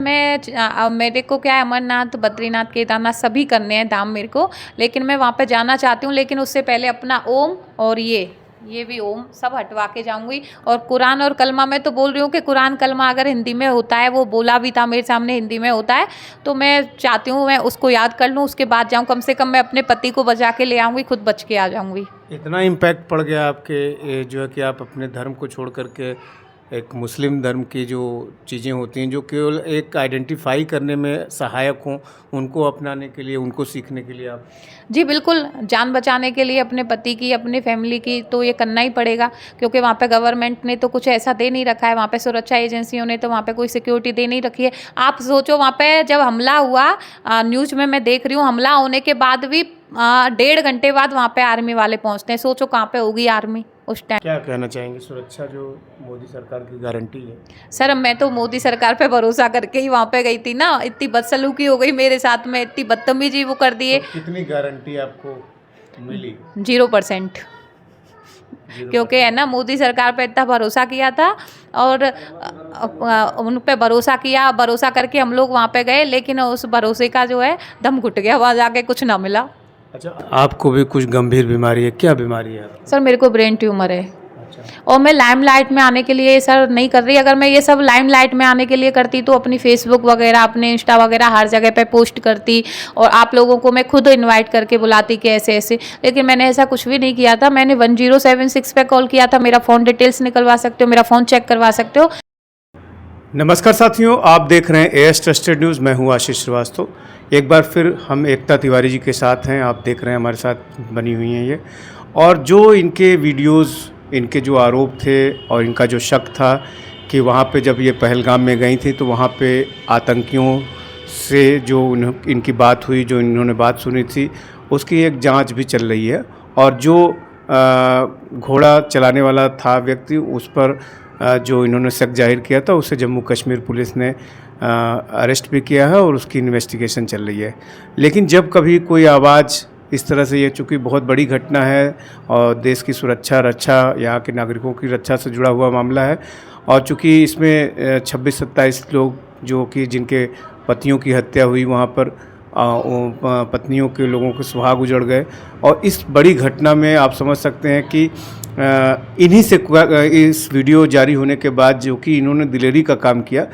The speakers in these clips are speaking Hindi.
मेरे को क्या है, अमरनाथ, बद्रीनाथ, केदारनाथ सभी करने हैं धाम मेरे को, लेकिन मैं वहाँ पे जाना चाहती हूँ। लेकिन उससे पहले अपना ओम और ये भी ओम सब हटवा के जाऊंगी। और कुरान और कलमा मैं तो बोल रही हूँ कि कुरान कलमा अगर हिंदी में होता है, वो बोला भी था मेरे सामने हिंदी में होता है, तो मैं चाहती हूँ मैं उसको याद कर लूँ, उसके बाद जाऊँ। कम से कम मैं अपने पति को बचा के ले आऊँगी, खुद बच के आ जाऊँगी। इतना इम्पैक्ट पड़ गया आपके जो है कि आप अपने धर्म को छोड़ करके एक मुस्लिम धर्म की जो चीज़ें होती हैं जो केवल एक आइडेंटिफाई करने में सहायक हों, उनको अपनाने के लिए, उनको सीखने के लिए आप। जी बिल्कुल, जान बचाने के लिए अपने पति की, अपनी फैमिली की तो ये करना ही पड़ेगा, क्योंकि वहाँ पे गवर्नमेंट ने तो कुछ ऐसा दे नहीं रखा है, वहाँ पे सुरक्षा एजेंसियों ने तो वहाँ पे कोई सिक्योरिटी दे नहीं रखी है। आप सोचो, वहाँ पे जब हमला हुआ, न्यूज़ में मैं देख रही हूँ, हमला होने के बाद भी 1.5 घंटे बाद वहाँ पे आर्मी वाले पहुँचते हैं। सोचो कहाँ पे होगी आर्मी उस टाइम। क्या कहना चाहेंगे, सुरक्षा जो मोदी सरकार की गारंटी है? सर मैं तो मोदी सरकार पे भरोसा करके ही वहाँ पे गई थी ना, इतनी बदसलूकी हो गई मेरे साथ में, इतनी बदतमीजी वो कर दिए। तो कितनी गारंटी आपको मिली? 0%। क्योंकि है ना, मोदी सरकार पे इतना भरोसा किया था और उन पे भरोसा करके हम लोग वहाँ पे गए, लेकिन उस भरोसे का जो है दम घुट गया, वहाँ जाके कुछ ना मिला। अच्छा, आपको भी कुछ गंभीर बीमारी है? क्या बीमारी है आपको? सर मेरे को ब्रेन ट्यूमर है। अच्छा। और मैं लाइमलाइट में आने के लिए सर नहीं कर रही। अगर मैं ये सब लाइमलाइट में आने के लिए करती तो अपनी फेसबुक वगैरह, अपने इंस्टा वगैरह हर जगह पे पोस्ट करती और आप लोगों को मैं खुद इनवाइट करके बुलाती कि ऐसे ऐसे, लेकिन मैंने ऐसा कुछ भी नहीं किया था। मैंने 1076 पे कॉल किया था। मेरा फ़ोन डिटेल्स निकलवा सकते हो, मेरा फ़ोन चेक करवा सकते हो। नमस्कार साथियों, आप देख रहे हैं एएस ट्रस्टेड न्यूज़। मैं हूं आशीष श्रीवास्तव। एक बार फिर हम एकता तिवारी जी के साथ हैं। आप देख रहे हैं हमारे साथ बनी हुई हैं ये, और जो इनके वीडियोस, इनके जो आरोप थे और इनका जो शक था कि वहाँ पे जब ये पहलगाम में गई थी तो वहाँ पे आतंकियों से जो इनकी बात हुई, जो इन्होंने बात सुनी थी, उसकी एक जांच भी चल रही है। और जो घोड़ा चलाने वाला था व्यक्ति, उस पर जो इन्होंने शक जाहिर किया था, उसे जम्मू कश्मीर पुलिस ने अरेस्ट भी किया है और उसकी इन्वेस्टिगेशन चल रही है। लेकिन जब कभी कोई आवाज़ इस तरह से, ये चूँकि बहुत बड़ी घटना है और देश की सुरक्षा, रक्षा, यहाँ के नागरिकों की रक्षा से जुड़ा हुआ मामला है, और चूँकि इसमें 26-27 लोग जो कि जिनके पतियों की हत्या हुई, वहाँ पर पत्नियों के लोगों के सुहाग उजड़ गए, और इस बड़ी घटना में आप समझ सकते हैं कि इन्हीं से इस वीडियो जारी होने के बाद जो कि इन्होंने दिलेरी का काम किया,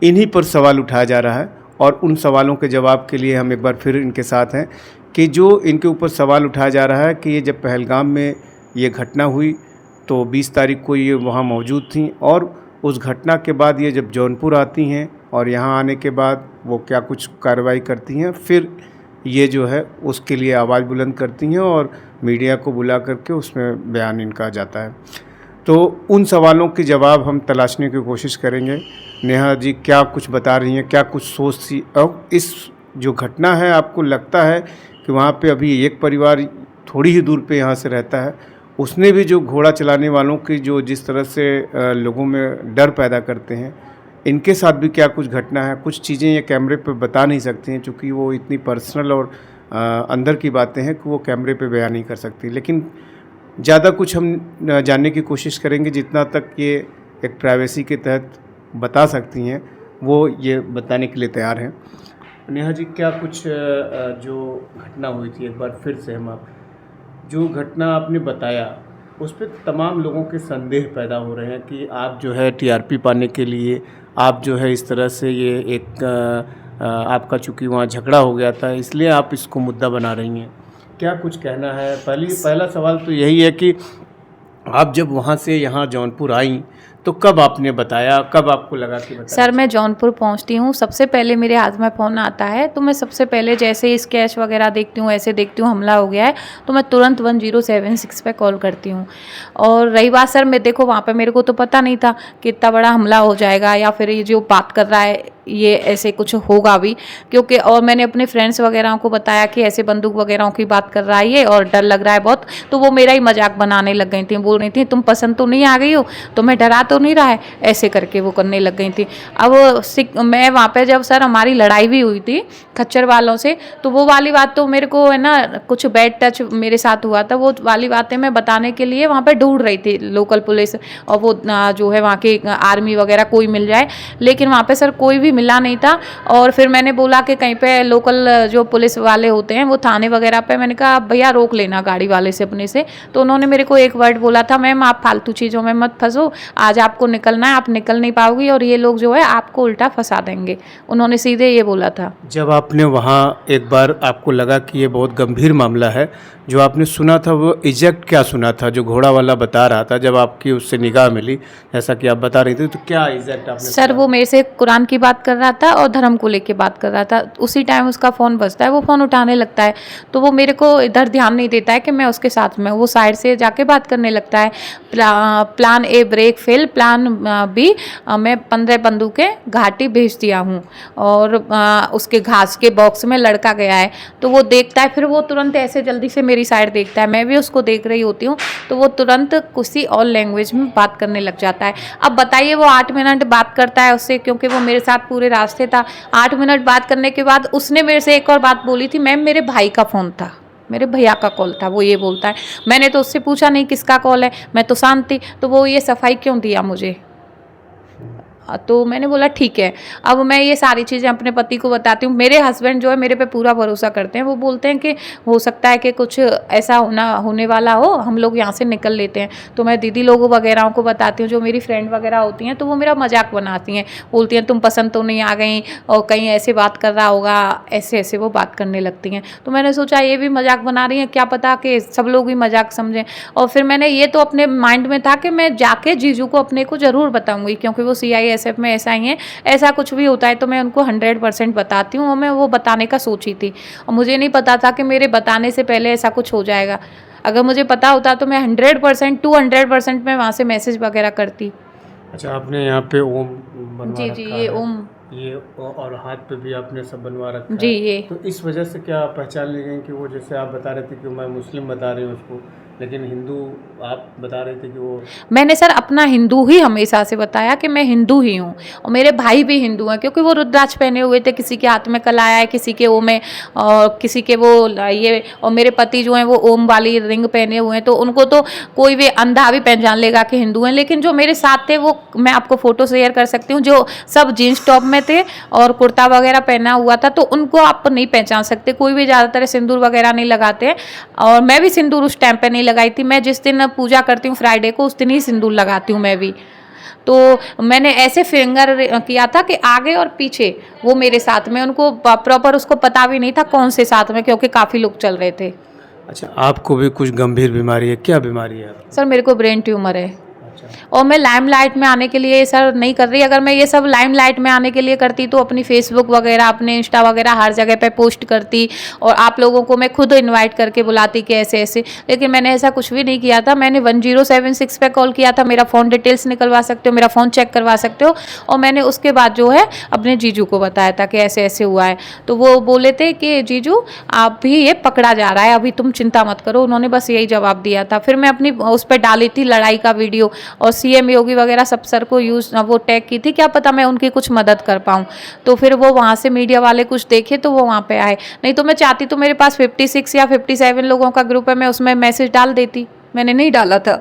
इन्हीं पर सवाल उठाया जा रहा है। और उन सवालों के जवाब के लिए हम एक बार फिर इनके साथ हैं कि जो इनके ऊपर सवाल उठाया जा रहा है कि ये जब पहलगाम में ये घटना हुई तो 20 तारीख को ये वहाँ मौजूद थी, और उस घटना के बाद ये जब जौनपुर आती हैं और यहाँ आने के बाद वो क्या कुछ कार्रवाई करती हैं, फिर ये जो है उसके लिए आवाज़ बुलंद करती हैं और मीडिया को बुला करके उसमें बयान इनका जाता है। तो उन सवालों के जवाब हम तलाशने की कोशिश करेंगे। नेहा जी क्या कुछ बता रही हैं, क्या कुछ सोच थी, और इस जो घटना है, आपको लगता है कि वहाँ पे अभी एक परिवार थोड़ी ही दूर पे यहाँ से रहता है, उसने भी जो घोड़ा चलाने वालों की जो जिस तरह से लोगों में डर पैदा करते हैं, इनके साथ भी क्या कुछ घटना है? कुछ चीज़ें ये कैमरे पे बता नहीं सकती हैं, चूँकि वो इतनी पर्सनल और अंदर की बातें हैं कि वो कैमरे पे बयान नहीं कर सकती। लेकिन ज़्यादा कुछ हम जानने की कोशिश करेंगे, जितना तक ये एक प्राइवेसी के तहत बता सकती हैं वो ये बताने के लिए तैयार हैं। नेहा जी क्या कुछ जो घटना हुई थी, एक बार फिर से हम आप जो घटना आपने बताया उस पर तमाम लोगों के संदेह पैदा हो रहे हैं कि आप जो है टीआरपी पाने के लिए आप जो है इस तरह से ये एक आपका चूँकि वहाँ झगड़ा हो गया था, इसलिए आप इसको मुद्दा बना रही हैं। क्या कुछ कहना है? पहला सवाल तो यही है कि आप जब वहाँ से यहाँ जौनपुर आई तो कब आपने बताया, कब आपको लगा कि बताया? सर मैं जौनपुर पहुंचती हूँ, सबसे पहले मेरे हाथ में फ़ोन आता है, तो मैं सबसे पहले जैसे ही स्केच वगैरह देखती हूँ, ऐसे देखती हूँ हमला हो गया है, तो मैं तुरंत 1076 पे कॉल करती हूँ। और रही बात सर, मैं देखो वहाँ पे मेरे को तो पता नहीं था कि इतना बड़ा हमला हो जाएगा, या फिर ये जो बात कर रहा है ये ऐसे कुछ होगा भी, क्योंकि और मैंने अपने फ्रेंड्स वगैरह को बताया कि ऐसे बंदूक वगैरह की बात कर रहा है ये और डर लग रहा है बहुत, तो वो मेरा ही मजाक बनाने लग गई थी, बोल रही थी तुम पसंद तो नहीं आ गई हो, तुम्हें डरा तो नहीं रहा है, ऐसे करके वो करने लग गई थी। अब मैं वहाँ पे जब सर हमारी लड़ाई भी हुई थी खच्चर वालों से, तो वो वाली बात तो मेरे को है ना, कुछ बैड टच मेरे साथ हुआ था, वो वाली बातें मैं बताने के लिए वहाँ पे ढूंढ रही थी लोकल पुलिस और वो जो है वहाँ की आर्मी वगैरह कोई मिल जाए, लेकिन वहाँ पे सर कोई भी भी मिला नहीं था। और फिर मैंने बोला कि कहीं पे लोकल जो पुलिस वाले होते हैं वो थाने वगैरह पे, मैंने कहा भैया रोक लेना गाड़ी वाले से अपने से। तो उन्होंने मेरे को एक वर्ड बोला था, मैम आप फालतू चीज़ों में मत फंसो, आज आपको निकलना है, आप निकल नहीं पाओगी और ये लोग जो है आपको उल्टा फंसा देंगे। उन्होंने सीधे ये बोला था। जब आपने वहाँ एक बार आपको लगा कि ये बहुत गंभीर मामला है, जो आपने सुना था वो एग्जैक्ट क्या सुना था जो घोड़ा वाला बता रहा था, जब आपकी उससे निगाह मिली जैसा कि आप बता रही थी, तो क्या एग्जैक्ट आपने सर सुना? वो मेरे से कुरान की बात कर रहा था और धर्म को लेके बात कर रहा था। उसी टाइम उसका फ़ोन बजता है, वो फ़ोन उठाने लगता है, तो वो मेरे को इधर ध्यान नहीं देता है कि मैं उसके साथ में हूँ। वो साइड से जाके बात करने लगता है, plan A break fail, plan B मैं 15 बंदूकें घाटी भेज दिया हूँ और उसके घास के बॉक्स में लड़का गया है। तो वो देखता है, फिर वो तुरंत ऐसे जल्दी से मेरी साइड देखता है, मैं भी उसको देख रही होती हूँ, तो वो तुरंत किसी और लैंग्वेज में बात करने लग जाता है। अब बताइए वो 8 मिनट बात करता है उससे, क्योंकि वो मेरे साथ पूरे रास्ते था। 8 मिनट बात करने के बाद उसने मेरे से एक और बात बोली थी, मैम मेरे भाई का फ़ोन था, मेरे भैया का कॉल था, वो ये बोलता है। मैंने तो उससे पूछा नहीं किसका कॉल है, मैं तो शांत थी, तो वो ये सफाई क्यों दिया मुझे। तो मैंने बोला ठीक है। अब मैं ये सारी चीज़ें अपने पति को बताती हूँ। मेरे हस्बैंड जो है मेरे पे पूरा भरोसा करते हैं, वो बोलते हैं कि हो सकता है कि कुछ ऐसा होने वाला हो, हम लोग यहाँ से निकल लेते हैं। तो मैं दीदी लोगों वगैरह को बताती हूँ, जो मेरी फ्रेंड वगैरह होती हैं, तो वो मेरा मजाक बनाती हैं, बोलती हैं तुम पसंद तो नहीं आ गई और कहीं ऐसे बात कर रहा होगा, ऐसे ऐसे वो बात करने लगती हैं। तो मैंने सोचा ये भी मजाक बना रही हैं, क्या पता कि सब लोग ही मजाक समझें। और फिर मैंने ये तो अपने माइंड में था कि मैं जाके जीजू को अपने को ज़रूर बताऊँगी, क्योंकि वो CISF में ऐसा ही है, ऐसा कुछ भी होता है तो मैं उनको 100% बताती हूँ, और मैं वो बताने का सोची थी। और मुझे नहीं पता था कि मेरे बताने से पहले ऐसा कुछ हो जाएगा। अगर मुझे पता होता तो मैं 100% 200% मैं वहाँ से मैसेज वगैरह करती। अच्छा, आपने यहाँ पे ओम बनवा जी रखा ये है, ओम, ये और हाथ पे भी आपने सब बनवा रखा जी है, ये तो इस वजह से क्या पहचान ली गई कि वो, जैसे आप बता रहे थे कि मैं मुस्लिम बता रही हूँ उसको, लेकिन हिंदू आप बता रहे थे कि वो। मैंने सर अपना हिंदू ही हमेशा से बताया कि मैं हिंदू ही हूँ, और मेरे भाई भी हिंदू हैं, क्योंकि वो रुद्राक्ष पहने हुए थे, किसी के हाथ में कलाया है, किसी के वो में, और किसी के वो ये, और मेरे पति जो हैं वो ओम वाली रिंग पहने हुए हैं, तो उनको तो कोई भी अंधा भी पहचान लेगा कि हिंदू हैं। लेकिन जो मेरे साथ थे वो, मैं आपको फ़ोटो शेयर कर सकती हूँ, जो सब जीन्स टॉप में थे और कुर्ता वगैरह पहना हुआ था, तो उनको आप नहीं पहचान सकते। कोई भी ज़्यादातर सिंदूर वगैरह नहीं लगाते हैं, और मैं भी सिंदूर उस टाइम पे नहीं लगाई थी। मैं जिस दिन पूजा करती हूँ फ्राइडे को, उस दिन ही सिंदूर लगाती हूँ मैं भी। तो मैंने ऐसे फिंगर किया था कि आगे और पीछे वो मेरे साथ में, उनको प्रॉपर उसको पता भी नहीं था कौन से साथ में, क्योंकि काफ़ी लोग चल रहे थे। अच्छा, आपको भी कुछ गंभीर बीमारी है, क्या बीमारी है आपको? सर मेरे को ब्रेन ट्यूमर है, अच्छा, और मैं लाइमलाइट में आने के लिए सर नहीं कर रही। अगर मैं ये सब लाइमलाइट में आने के लिए करती तो अपनी फेसबुक वगैरह, अपने इंस्टा वगैरह हर जगह पे पोस्ट करती, और आप लोगों को मैं खुद इनवाइट करके बुलाती कि ऐसे ऐसे। लेकिन मैंने ऐसा कुछ भी नहीं किया था। मैंने 1076 पे कॉल किया था, मेरा फ़ोन डिटेल्स निकलवा सकते हो, मेरा फ़ोन चेक करवा सकते हो, और मैंने उसके बाद जो है अपने जीजू को बताया था कि ऐसे ऐसे हुआ है। तो वो बोले थे कि जीजू आप भी ये पकड़ा जा रहा है, अभी तुम चिंता मत करो। उन्होंने बस यही जवाब दिया था। फिर मैं अपनी उस पर डाली थी लड़ाई का वीडियो, और CM योगी वगैरह सब सर को वो टैग की थी, क्या पता मैं उनकी कुछ मदद कर पाऊँ। तो फिर वो वहाँ से मीडिया वाले कुछ देखे तो वो वहाँ पे आए, नहीं तो मैं चाहती तो मेरे पास 56 या 57 लोगों का ग्रुप है, मैं उसमें मैसेज डाल देती, मैंने नहीं डाला था।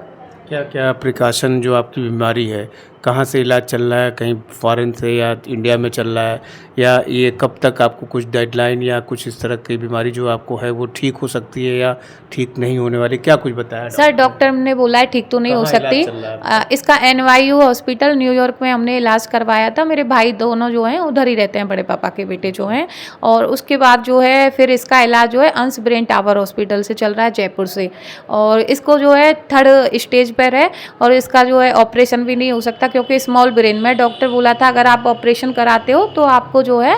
क्या क्या प्रिकॉशन जो आपकी बीमारी है, कहाँ से इलाज चल रहा है, कहीं फॉरेन से या इंडिया में चल रहा है, या ये कब तक आपको कुछ डेडलाइन या कुछ इस तरह की बीमारी जो आपको है वो ठीक हो सकती है या ठीक नहीं होने वाली, क्या कुछ बताया सर डॉक्टर ने बोला है ठीक तो नहीं हो कहाँ इलाज सकती। चल रहा है इसका NYU हॉस्पिटल न्यूयॉर्क में हमने इलाज करवाया था। मेरे भाई दोनों जो हैं उधर ही रहते हैं, बड़े पापा के बेटे जो हैं। और उसके बाद जो है फिर इसका इलाज जो है अंश ब्रेन टावर हॉस्पिटल से चल रहा है, जयपुर से। और इसको जो है 3rd स्टेज पर है, और इसका जो है ऑपरेशन भी नहीं हो सकता, क्योंकि स्मॉल ब्रेन में डॉक्टर बोला था अगर आप ऑपरेशन कराते हो तो आपको जो है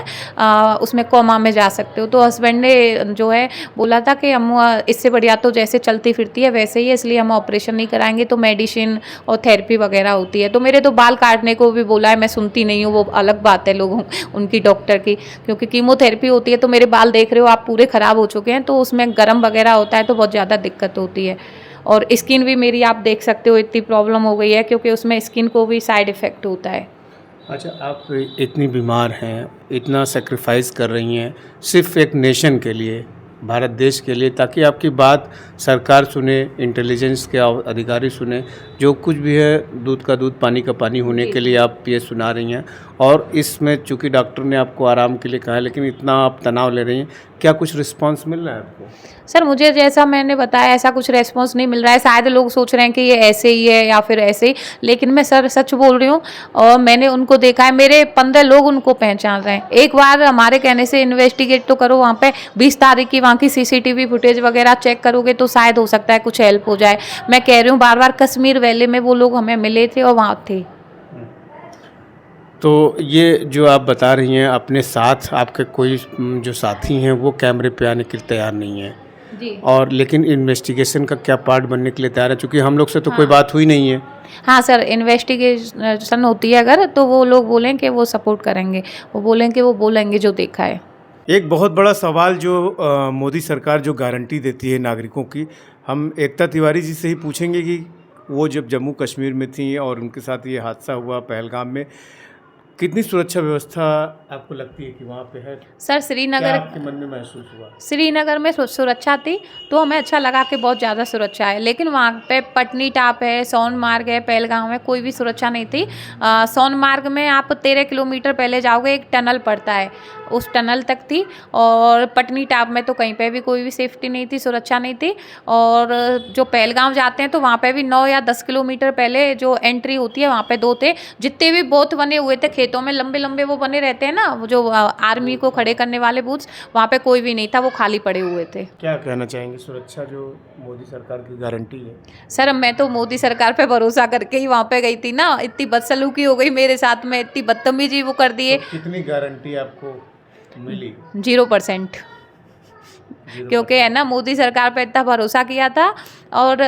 उसमें कोमा में जा सकते हो। तो हस्बैंड ने जो है बोला था कि हम इससे बढ़िया तो जैसे चलती फिरती है वैसे ही, इसलिए हम ऑपरेशन नहीं कराएंगे, तो मेडिसिन और थेरेपी वगैरह होती है। तो मेरे तो बाल काटने को भी बोला है, मैं सुनती नहीं हूँ, वो अलग बात है लोगों उनकी डॉक्टर की, क्योंकि कीमोथेरेपी होती है। तो मेरे बाल देख रहे हो आप पूरे ख़राब हो चुके हैं, तो उसमें गर्म वगैरह होता है तो बहुत ज़्यादा दिक्कत होती है। और स्किन भी मेरी आप देख सकते हो इतनी प्रॉब्लम हो गई है, क्योंकि उसमें स्किन को भी साइड इफ़ेक्ट होता है। अच्छा, आप इतनी बीमार हैं, इतना सेक्रीफाइस कर रही हैं सिर्फ एक नेशन के लिए, भारत देश के लिए, ताकि आपकी बात सरकार सुने, इंटेलिजेंस के अधिकारी सुने, जो कुछ भी है दूध का दूध पानी का पानी होने के लिए आप ये सुना रही हैं। और इसमें चूंकि डॉक्टर ने आपको आराम के लिए कहा है, लेकिन इतना आप तनाव ले रही हैं, क्या कुछ रिस्पांस मिल रहा है आपको? सर मुझे जैसा मैंने बताया ऐसा कुछ रेस्पॉन्स नहीं मिल रहा है। शायद लोग सोच रहे हैं कि ये ऐसे ही है या फिर ऐसे ही, लेकिन मैं सर सच बोल रही हूँ और मैंने उनको देखा है। मेरे 15 लोग उनको पहचान रहे हैं। एक बार हमारे कहने से इन्वेस्टिगेट तो करो, वहाँ पे 20 तारीख की वहाँ की CCTV फुटेज वगैरह चेक करोगे तो शायद हो सकता है कुछ हेल्प हो जाए। मैं कह रही हूँ बार बार कश्मीर वैली में वो लोग हमें मिले थे और वहाँ थे। तो ये जो आप बता रही हैं, अपने साथ आपके कोई जो साथी हैं वो कैमरे पे आने के लिए तैयार नहीं है, जी और लेकिन इन्वेस्टिगेशन का क्या पार्ट बनने के लिए तैयार है? क्योंकि हम लोग से तो कोई हाँ बात हुई नहीं है। हाँ सर, इन्वेस्टिगेशन होती है अगर तो वो लोग बोलें कि वो सपोर्ट करेंगे, वो बोलें कि वो बोलेंगे जो देखा है। एक बहुत बड़ा सवाल जो मोदी सरकार जो गारंटी देती है नागरिकों की, हम एकता तिवारी जी से ही पूछेंगे कि वो जब जम्मू कश्मीर में थी और उनके साथ ये हादसा हुआ पहलगाम में, कितनी सुरक्षा व्यवस्था आपको लगती है कि वहाँ पे है? सर क्या आपके मन में महसूस हुआ? श्रीनगर में सुरक्षा थी तो हमें अच्छा लगा कि बहुत ज़्यादा सुरक्षा है, लेकिन वहाँ पे पटनी टाप है, सोनमार्ग है, पहलगाम है, कोई भी सुरक्षा नहीं थी। सोनमार्ग में आप 13 किलोमीटर पहले जाओगे एक टनल पड़ता है, उस टनल तक थी। और पटनी टाप में तो कहीं पे भी कोई भी सेफ्टी नहीं थी, सुरक्षा नहीं थी। और जो पहलगाम जाते हैं तो वहाँ पे भी 9 या 10 किलोमीटर पहले जो एंट्री होती है वहाँ पे 2 थे। जितने भी बूथ बने हुए थे खेतों में लंबे लंबे वो बने रहते हैं ना, वो जो आर्मी को खड़े करने वाले बूथ्स, वहाँ पे कोई भी नहीं था, वो खाली पड़े हुए थे। क्या कहना चाहेंगे, सुरक्षा जो मोदी सरकार की गारंटी है? सर मैं तो मोदी सरकार पे भरोसा करके ही वहाँ पे गई थी ना, इतनी बदसलूकी हो गई मेरे साथ में, इतनी बदतमीजी वो कर दिए। तो कितनी गारंटी आपको मिली? 0%। क्योंकि है ना मोदी सरकार पे इतना भरोसा किया था और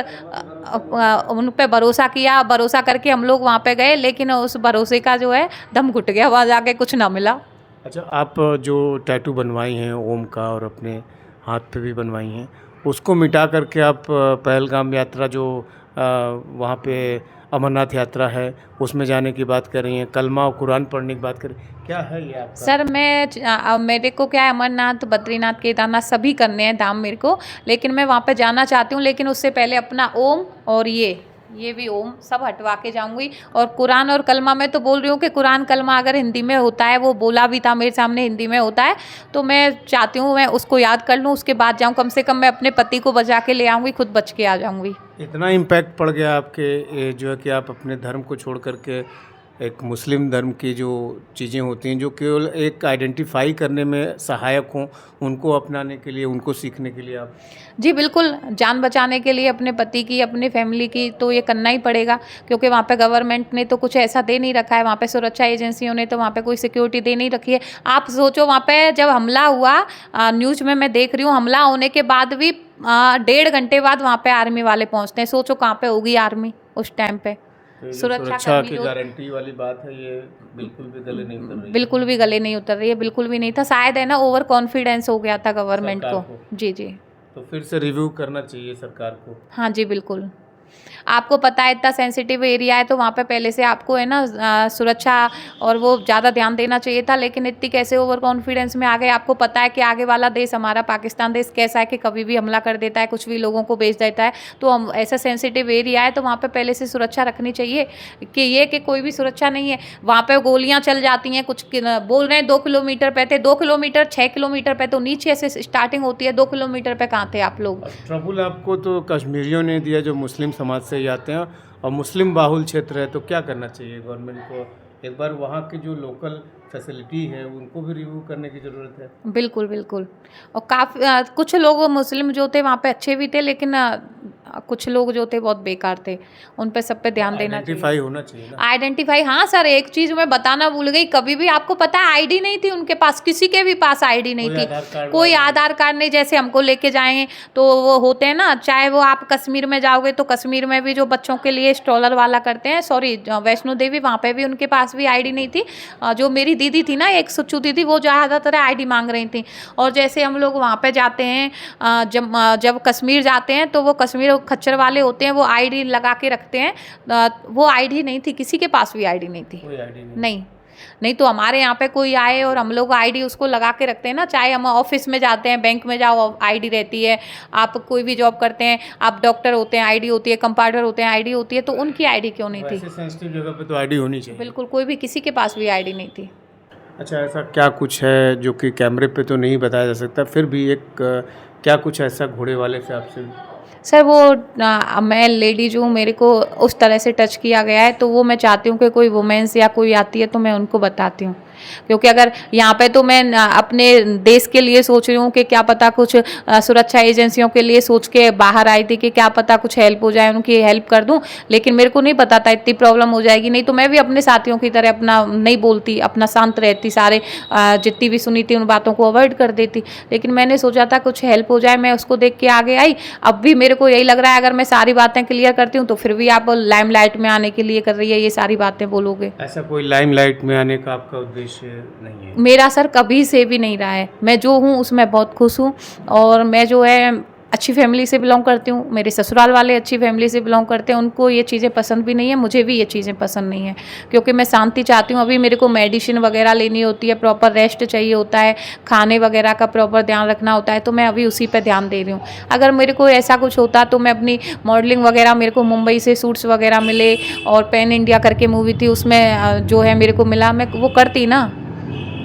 उन पे भरोसा करके हम लोग वहाँ पे गए, लेकिन उस भरोसे का जो है दम घुट गया, वहाँ जाके कुछ ना मिला। अच्छा, आप जो टैटू बनवाई हैं ओम का और अपने हाथ पे भी बनवाई हैं, उसको मिटा करके आप पहलगाम यात्रा जो वहाँ पे अमरनाथ यात्रा है उसमें जाने की बात कर रही हैं, कलमा और कुरान पढ़ने की बात कर रही हैं, क्या है ये आपका? सर मेरे को क्या है, अमरनाथ, बद्रीनाथ, केदारनाथ सभी करने हैं धाम मेरे को, लेकिन मैं वहाँ पे जाना चाहती हूँ। लेकिन उससे पहले अपना ओम और ये भी ओम सब हटवा के जाऊंगी। और कुरान और कलमा मैं तो बोल रही हूँ कि कुरान कलमा अगर हिंदी में होता है, वो बोला भी था मेरे सामने हिंदी में होता है, तो मैं चाहती हूँ मैं उसको याद कर लूँ, उसके बाद जाऊँ। कम से कम मैं अपने पति को बचा के ले आऊँगी, खुद बच के आ जाऊँगी। इतना इम्पैक्ट पड़ गया आपके ये जो है कि आप अपने धर्म को छोड़ करके एक मुस्लिम धर्म की जो चीज़ें होती हैं जो केवल एक आइडेंटिफाई करने में सहायक हों, उनको अपनाने के लिए, उनको सीखने के लिए आप? जी बिल्कुल, जान बचाने के लिए अपने पति की, अपनी फैमिली की तो ये करना ही पड़ेगा, क्योंकि वहाँ पे गवर्नमेंट ने तो कुछ ऐसा दे नहीं रखा है, वहाँ पे सुरक्षा एजेंसियों ने तो वहाँ पे कोई सिक्योरिटी दे नहीं रखी है। आप सोचो वहाँ पे जब हमला हुआ, न्यूज़ में मैं देख रही हूँ, हमला होने के बाद भी 1.5 घंटे बाद वहाँ पे आर्मी वाले पहुँचते हैं। सोचो कहाँ पे होगी आर्मी उस टाइम पे। तो ये जो सुरक्षा सुरक्षा कर्मी की जो गारंटी वाली बात है, ये बिल्कुल भी गले नहीं उतर रही है बिल्कुल भी गले नहीं उतर रही है, बिल्कुल भी नहीं था। शायद है ना ओवर कॉन्फिडेंस हो गया था गवर्नमेंट सरकार को। जी जी तो फिर से रिव्यू करना चाहिए सरकार को। हाँ जी बिल्कुल। आपको पता है इतना सेंसिटिव एरिया है तो वहाँ पे पहले से आपको है ना सुरक्षा और वो ज़्यादा ध्यान देना चाहिए था, लेकिन इतनी कैसे ओवर कॉन्फिडेंस में आ गए। आपको पता है कि आगे वाला देश हमारा पाकिस्तान देश कैसा है कि कभी भी हमला कर देता है, कुछ भी लोगों को बेच देता है। तो हम ऐसा सेंसिटिव एरिया है तो वहाँ पे पहले से सुरक्षा रखनी चाहिए कि ये कि कोई भी सुरक्षा नहीं है। वहाँ पे गोलियाँ चल जाती हैं, कुछ बोल रहे हैं 2 किलोमीटर पे थे, 2 किलोमीटर 6 किलोमीटर पे तो नीचे से स्टार्टिंग होती है, 2 किलोमीटर पे कहाँ थे आप लोग? ट्रबुल आपको तो कश्मीरियों ने दिया जो मुस्लिम समाज से ही आते हैं और मुस्लिम बाहुल क्षेत्र है, तो क्या करना चाहिए गवर्नमेंट को? एक बार वहाँ की जो लोकल फैसिलिटी है उनको भी रिव्यू करने की ज़रूरत है। बिल्कुल बिल्कुल। और काफ़ी कुछ लोग मुस्लिम जो थे वहाँ पे अच्छे भी थे, लेकिन कुछ लोग जो थे बहुत बेकार थे, उन पे सब पे ध्यान देना चाहिए। आइडेंटिफाई होना चाहिए ना। आइडेंटिफाई, हाँ सर, एक चीज़ मैं बताना भूल गई, कभी भी आपको पता है आईडी नहीं थी उनके पास, किसी के भी पास आईडी नहीं कोई थी, आधार कार्ड कोई वाला आधार कार्ड नहीं। जैसे हमको लेके जाएंगे तो वो होते हैं ना, चाहे वो आप कश्मीर में जाओगे तो कश्मीर में भी जो बच्चों के लिए स्ट्रॉलर वाला करते हैं, सॉरी वैष्णो देवी, वहाँ पे भी उनके पास भी आईडी नहीं थी। जो मेरी दीदी थी ना, एक सुच्चू दीदी, वो ज़्यादातर आईडी मांग रही थी। और जैसे हम लोग वहाँ पे जाते हैं, जब कश्मीर जाते हैं तो वो कश्मीर खच्चर वाले होते हैं, वो आईडी लगा के रखते हैं। वो आईडी नहीं थी, किसी के पास भी आईडी नहीं थी। कोई आईडी नहीं। नहीं, नहीं तो हमारे यहाँ पे कोई आए और हम लोग आईडी उसको लगा के रखते हैं ना, चाहे हम ऑफिस में जाते हैं, बैंक में जाओ आईडी रहती है, आप कोई भी जॉब करते हैं, आप डॉक्टर होते हैं आईडी होती है, कंपाउंडर होते हैं आईडी होती है, तो उनकी आईडी क्यों नहीं थी? ऐसे सेंसिटिव जगह पे तो आईडी होनी चाहिए। बिल्कुल, कोई भी किसी के पास भी आईडी नहीं थी। अच्छा, ऐसा क्या कुछ है जो कि कैमरे पे तो नहीं बताया जा सकता, फिर भी एक क्या कुछ ऐसा घोड़े वाले से आपसे? सर वो मैं लेडी जो हूँ, मेरे को उस तरह से टच किया गया है, तो वो मैं चाहती हूँ कि कोई वुमेन्स या कोई आती है तो मैं उनको बताती हूँ, क्योंकि अगर यहाँ पे तो मैं अपने देश के लिए सोच रही हूँ कि क्या पता कुछ सुरक्षा एजेंसियों के लिए सोच के बाहर आई थी कि क्या पता कुछ हेल्प हो जाए, उनकी हेल्प कर दूँ, लेकिन मेरे को नहीं पता था इतनी प्रॉब्लम हो जाएगी। नहीं तो मैं भी अपने साथियों की तरह अपना नहीं बोलती, अपना शांत रहती, सारे जितनी भी सुनी थी उन बातों को अवॉइड कर देती, लेकिन मैंने सोचा था कुछ हेल्प हो जाए, मैं उसको देख के आगे आई। अब भी मेरे को यही लग रहा है अगर मैं सारी बातें क्लियर करती हूँ तो फिर भी आप लाइमलाइट में आने के लिए कर रही है ये सारी बातें बोलोगे। ऐसा कोई लाइमलाइट में आने का आपका उद्देश्य नहीं है? मेरा सर कभी से भी नहीं रहा है, मैं जो हूँ उसमें बहुत खुश हूँ, और मैं जो है अच्छी फैमिली से बिलोंग करती हूँ, मेरे ससुराल वाले अच्छी फैमिली से बिलोंग करते हैं, उनको ये चीज़ें पसंद भी नहीं है, मुझे भी ये चीज़ें पसंद नहीं है, क्योंकि मैं शांति चाहती हूँ। अभी मेरे को मेडिसिन वगैरह लेनी होती है, प्रॉपर रेस्ट चाहिए होता है, खाने वगैरह का प्रॉपर ध्यान रखना होता है, तो मैं अभी उसी पर ध्यान दे रही हूँ। अगर मेरे को ऐसा कुछ होता तो मैं अपनी मॉडलिंग वगैरह, मेरे को मुंबई से सूट्स वगैरह मिले और पैन इंडिया करके मूवी थी उसमें जो है मेरे को मिला, मैं वो करती ना।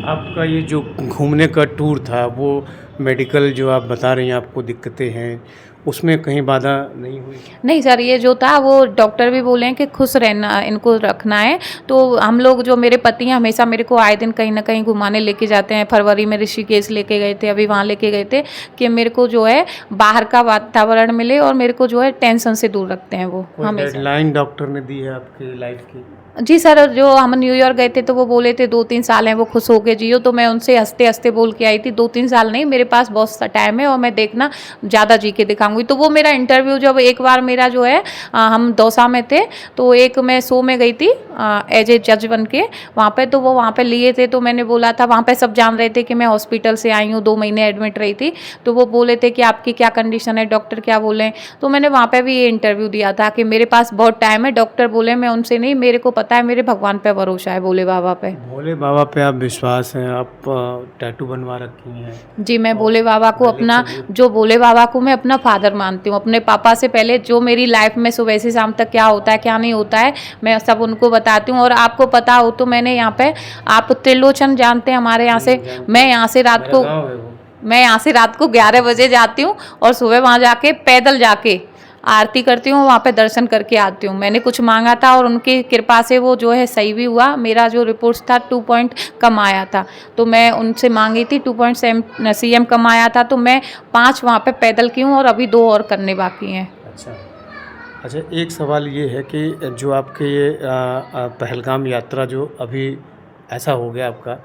आपका ये जो घूमने का टूर था, वो मेडिकल जो आप बता रही हैं आपको दिक्कतें हैं, उसमें कहीं बाधा नहीं हुई? नहीं सर, ये जो था वो डॉक्टर भी बोले हैं कि खुश रहना, इनको रखना है, तो हम लोग जो मेरे पति हैं हमेशा मेरे को आए दिन कहीं ना कहीं घुमाने लेके जाते हैं। फरवरी में ऋषिकेश लेके गए थे, अभी वहाँ लेके गए थे कि मेरे को जो है बाहर का वातावरण मिले और मेरे को जो है टेंशन से दूर रखते हैं वो हमेशा। डेडलाइन डॉक्टर ने दी है आपकी लाइफ की? जी सर, जो हम न्यूयॉर्क गए थे तो वो बोले थे 2-3 साल हैं वो खुश होके जियो, तो मैं उनसे हंसते हंसते बोल के आई थी 2-3 साल नहीं, मेरे पास बहुत सा टाइम है और मैं देखना ज़्यादा जी के दिखाऊंगी। तो वो मेरा इंटरव्यू जब एक बार मेरा जो है हम दौसा में थे, तो एक मैं शो में गई थी एज ए जज बन के वहाँ पे, तो वो वहाँ पे लिए थे, तो मैंने बोला था, वहाँ पे सब जान रहे थे कि मैं हॉस्पिटल से आई हूँ, 2 महीने एडमिट रही थी, तो वो बोले थे कि आपकी क्या कंडीशन है, डॉक्टर क्या बोले, तो मैंने वहाँ पे भी ये इंटरव्यू दिया था कि मेरे पास बहुत टाइम है, डॉक्टर बोले मैं उनसे नहीं, मेरे को पता है, मेरे भगवान पे भरोसा है, भोले बाबा पे। भोले बाबा पे आप विश्वास है? आप टैटू बनवा रखी हैं? जी, मैं भोले बाबा को अपना, जो भोले बाबा को मैं अपना फादर मानती हूँ, अपने पापा से पहले। जो मेरी लाइफ में सुबह से शाम तक क्या होता है क्या नहीं होता है मैं सब उनको बताती हूँ। और आपको पता हो तो मैंने यहाँ पे, आप त्रिलोचन जानते हैं हमारे यहाँ से, मैं यहाँ से रात को, मैं यहाँ से रात को 11 बजे जाती हूँ और सुबह वहाँ जाके पैदल जाके आरती करती हूँ, वहाँ पे दर्शन करके आती हूँ। मैंने कुछ मांगा था और उनकी कृपा से वो जो है सही भी हुआ। मेरा जो रिपोर्ट्स था 2 पॉइंट कम आया था, तो मैं उनसे मांगी थी 2.7 cm कम आया था, तो मैं 5 वहाँ पे पैदल की हूँ और अभी 2 और करने बाकी हैं। अच्छा, एक सवाल ये है कि जो आपके ये पहलगाम यात्रा जो अभी ऐसा हो गया आपका,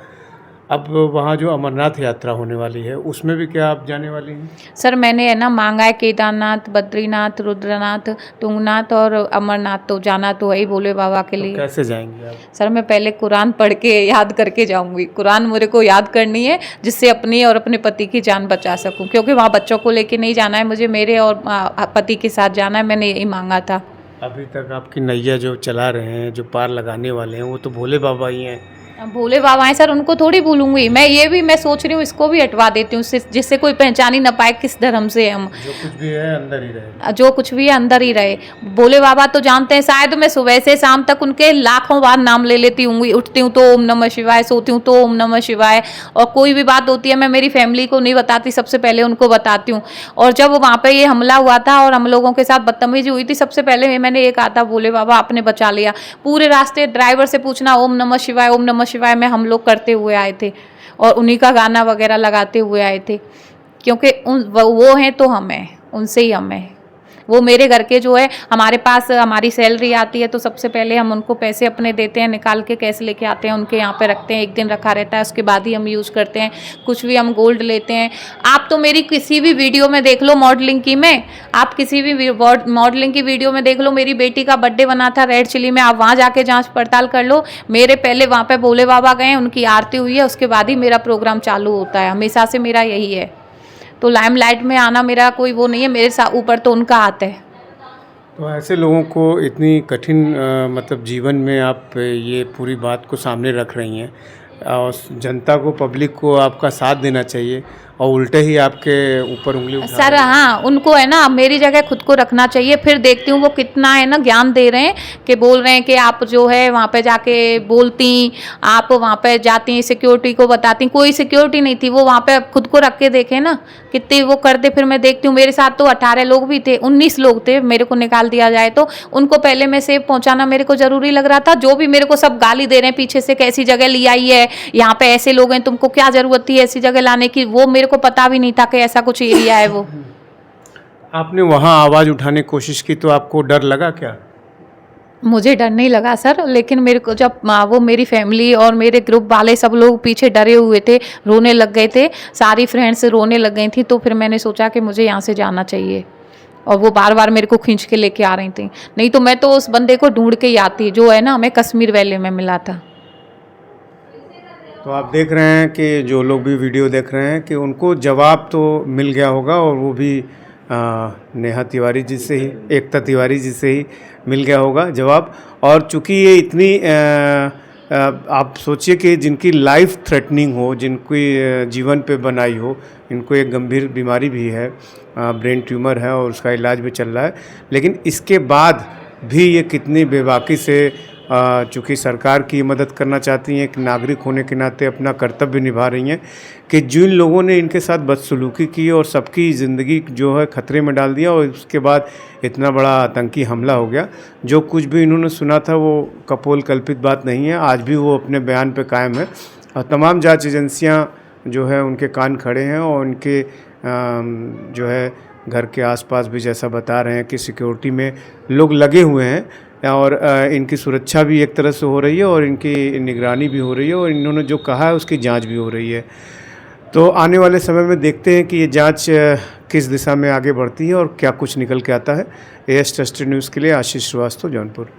अब वहाँ जो अमरनाथ यात्रा होने वाली है उसमें भी क्या आप जाने वाली हैं? सर मैंने है ना मांगा है केदारनाथ, बद्रीनाथ, रुद्रनाथ, तुंगनाथ और अमरनाथ, तो जाना तो है ही भोले बाबा के लिए। तो कैसे जाएंगे आप? सर मैं पहले कुरान पढ़ के याद करके जाऊंगी, कुरान मेरे को याद करनी है जिससे अपनी और अपने पति की जान बचा सकूं, क्योंकि वहाँ बच्चों को लेके नहीं जाना है मुझे, मेरे और पति के साथ जाना है, मैंने यही मांगा था। अभी तक आपकी नैया जो चला रहे हैं, जो पार लगाने वाले हैं, वो तो भोले बाबा ही हैं। भोले बाबा हैं सर, उनको थोड़ी भूलूंगी मैं। ये भी मैं सोच रही हूँ इसको भी हटवा देती हूँ, जिससे कोई पहचान ही ना पाए किस धर्म से हम। जो कुछ भी है अंदर ही रहे, जो कुछ भी है अंदर ही रहे। भोले बाबा तो जानते हैं, शायद मैं सुबह से शाम तक उनके लाखों बार नाम ले लेती हूँ, उठती हूँ तो ओम नमः शिवाय, सोती हूँ तो ओम नमः शिवाय, और कोई भी बात होती है मैं मेरी फैमिली को नहीं बताती, सबसे पहले उनको बताती हूँ। और जब वहाँ पे ये हमला हुआ था और हम लोगों के साथ बदतमीजी हुई थी, सबसे पहले मैंने ये कहा था भोले बाबा आपने बचा लिया। पूरे रास्ते ड्राइवर से पूछना ओम नमः शिवाय, ओम नमः शिवाय में हम लोग करते हुए आए थे और उन्हीं का गाना वगैरह लगाते हुए आए थे, क्योंकि वो हैं तो हम हैं, उनसे ही हम हैं। वो मेरे घर के जो है, हमारे पास हमारी सैलरी आती है तो सबसे पहले हम उनको पैसे अपने देते हैं, निकाल के कैश लेके आते हैं, उनके यहाँ पे रखते हैं, 1 दिन रखा रहता है, उसके बाद ही हम यूज़ करते हैं। कुछ भी हम गोल्ड लेते हैं। आप तो मेरी किसी भी वीडियो में देख लो मॉडलिंग की, में आप किसी भी मॉडलिंग की वीडियो में देख लो, मेरी बेटी का बर्थडे बना था रेड चिली में, आप वहाँ जाके जाँच पड़ताल कर लो। मेरे पहले वहाँ पर भोले बाबा गए, उनकी आरती हुई है, उसके बाद ही मेरा प्रोग्राम चालू होता है, हमेशा से मेरा यही है। तो लाइमलाइट में आना मेरा कोई वो नहीं है, मेरे साथ ऊपर तो उनका हाथ है। तो ऐसे लोगों को इतनी कठिन मतलब जीवन में आप ये पूरी बात को सामने रख रही हैं और जनता को, पब्लिक को आपका साथ देना चाहिए और उल्टे ही आपके ऊपर उंगली उठा सर रहे हैं। हाँ, उनको है ना मेरी जगह खुद को रखना चाहिए। फिर देखती हूँ वो कितना है ना ज्ञान दे रहे हैं, कि बोल रहे हैं कि आप जो है वहाँ पे जाके बोलती, आप वहाँ पे जाती सिक्योरिटी को बताती। कोई सिक्योरिटी नहीं थी, वो वहाँ पे खुद को रख के देखे ना कितने वो करते। फिर मैं देखती हूँ मेरे साथ तो 18 लोग भी थे, 19 लोग थे, मेरे को निकाल दिया जाए तो उनको पहले में सेफ पहुँचाना मेरे को ज़रूरी लग रहा था। जो भी मेरे को सब गाली दे रहे हैं पीछे से, कैसी जगह ली आई है, यहाँ पे ऐसे लोग हैं, तुमको क्या ज़रूरत थी ऐसी जगह लाने की, वो मेरे को पता भी नहीं था कि ऐसा कुछ एरिया है वो। आपने वहाँ आवाज़ उठाने की कोशिश की तो आपको डर लगा क्या? मुझे डर नहीं लगा सर, लेकिन मेरे को जब वो मेरी फैमिली और मेरे ग्रुप वाले सब लोग पीछे डरे हुए थे, रोने लग गए थे, सारी फ्रेंड्स रोने लग गई थी, तो फिर मैंने सोचा कि मुझे यहाँ से जाना चाहिए। और वो बार बार मेरे को खींच के लेके आ रही थी, नहीं तो मैं तो उस बंदे को ढूंढ के ही आती जो है ना हमें कश्मीर वैली में मिला था। तो आप देख रहे हैं कि जो लोग भी वीडियो देख रहे हैं कि उनको जवाब तो मिल गया होगा, और वो भी नेहा तिवारी जी से ही, एकता तिवारी जी से ही मिल गया होगा जवाब। और चूंकि ये इतनी आप सोचिए कि जिनकी लाइफ थ्रेटनिंग हो, जिनकी जीवन पे बनाई हो, इनको एक गंभीर बीमारी भी है, ब्रेन ट्यूमर है और उसका इलाज भी चल रहा है, लेकिन इसके बाद भी ये कितनी बेबाकी से चूँकि सरकार की मदद करना चाहती हैं, एक नागरिक होने के नाते अपना कर्तव्य निभा रही हैं, कि जिन लोगों ने इनके साथ बदसलूकी की और सबकी ज़िंदगी जो है खतरे में डाल दिया, और उसके बाद इतना बड़ा आतंकी हमला हो गया। जो कुछ भी इन्होंने सुना था वो कपोल कल्पित बात नहीं है, आज भी वो अपने बयान पे कायम है और तमाम जांच एजेंसियां जो है उनके कान खड़े हैं, और उनके जो है घर के आसपास भी जैसा बता रहे हैं कि सिक्योरिटी में लोग लगे हुए हैं, और इनकी सुरक्षा भी एक तरह से हो रही है और इनकी निगरानी भी हो रही है, और इन्होंने जो कहा है उसकी जांच भी हो रही है। तो आने वाले समय में देखते हैं कि ये जांच किस दिशा में आगे बढ़ती है और क्या कुछ निकल के आता है। एएस ट्रस्टेड न्यूज़ के लिए आशीष श्रीवास्तव, जौनपुर।